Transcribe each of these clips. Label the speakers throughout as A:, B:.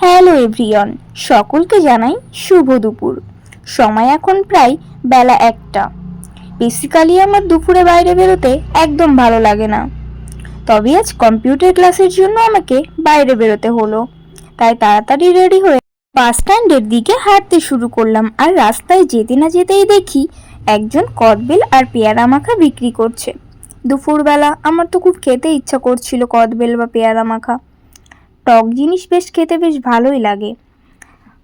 A: Hello everyone, সকলকে জানাই শুভ দুপুর। সময় এখন প্রায় বেলা 1টা। বেসিক্যালি আমার দুপুরে বাইরে বেরোতে একদম ভালো লাগে না, তবে আজ কম্পিউটার ক্লাসের জন্য আমাকে বাইরে বেরোতে হলো। তাই তাড়াতাড়ি রেডি হয়ে বাস স্ট্যান্ডের দিকে হাঁটতে শুরু করলাম। আর রাস্তায় যেতে না যেতেই দেখি একজন কদবেল আর পেয়ারা মাখা বিক্রি করছে। দুপুরবেলা আমার তো খুব খেতে ইচ্ছা করছিল কদবেল বা পেয়ারা মাখা। টক জিনিস বেশ খেতে বেশ ভালোই লাগে।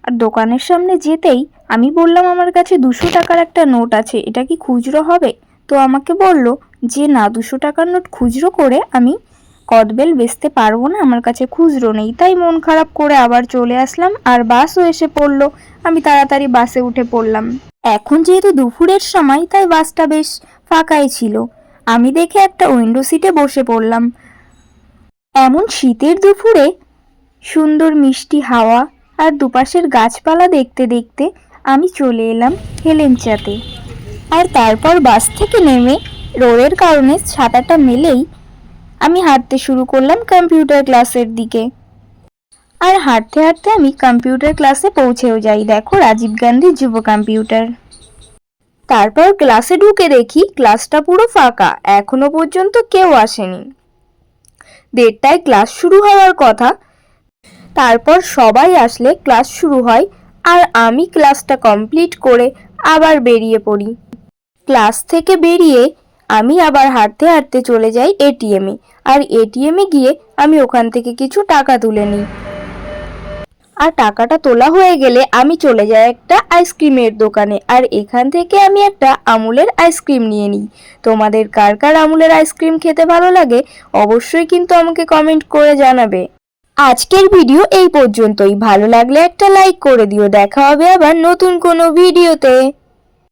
A: আর দোকানের সামনে যেতেই আমি বললাম আমার কাছে 200 টাকার একটা নোট আছে, এটা কি খুচরো হবে? তো আমাকে বলল যে না, 200 টাকার নোট খুচরো করে আমি কদবেল বেচতে পারবো না, আমার কাছে খুচরো নেই। তাই মন খারাপ করে আবার চলে আসলাম। আর বাসও এসে পড়লো, আমি তাড়াতাড়ি বাসে উঠে পড়লাম। এখন যেহেতু দুপুরের সময় তাই বাসটা বেশ ফাঁকাই ছিল। আমি দেখে একটা উইন্ডো সিটে বসে পড়লাম। এমন শীতের দুপুরে সুন্দর মিষ্টি হাওয়া আর দুপাশের গাছপালা দেখতে দেখতে আমি চলে এলাম হেলেঞ্চাতে। আর তারপর বাস থেকে নেমে রোদের কারণে ছাতাটা মেলেই আমি হাঁটতে শুরু করলাম কম্পিউটার ক্লাসের দিকে। আর হাঁটতে হাঁটতে আমি কম্পিউটার ক্লাসে পৌঁছেও যাই। দেখো, রাজীব গান্ধী যুব কম্পিউটার। তারপর ক্লাসে ঢুকে দেখি ক্লাসটা পুরো ফাঁকা, এখনো পর্যন্ত কেউ আসেনি। 1:30টায় ক্লাস শুরু হওয়ার কথা। তারপর সবাই আসলে ক্লাস শুরু হয় আর আমি ক্লাসটা কমপ্লিট করে আবার বেরিয়ে পড়ি। ক্লাস থেকে বেরিয়ে আমি আবার হাঁটতে হাঁটতে চলে যাই এটিএমে। আর এটিএমে গিয়ে আমি ওখান থেকে কিছু টাকা তুলে নিই। আর টাকাটা তোলা হয়ে গেলে আমি চলে যাই একটা আইসক্রিমের দোকানে। আর এখান থেকে আমি একটা আমুলের আইসক্রিম নিয়ে নিই। তোমাদের কার কার আমুলের আইসক্রিম খেতে ভালো লাগে অবশ্যই কিন্তু আমাকে কমেন্ট করে জানাবে। আজকের ভিডিও এই পর্যন্তই। ভালো লাগলে একটা লাইক করে দিও। দেখা হবে আবার নতুন কোনো ভিডিওতে।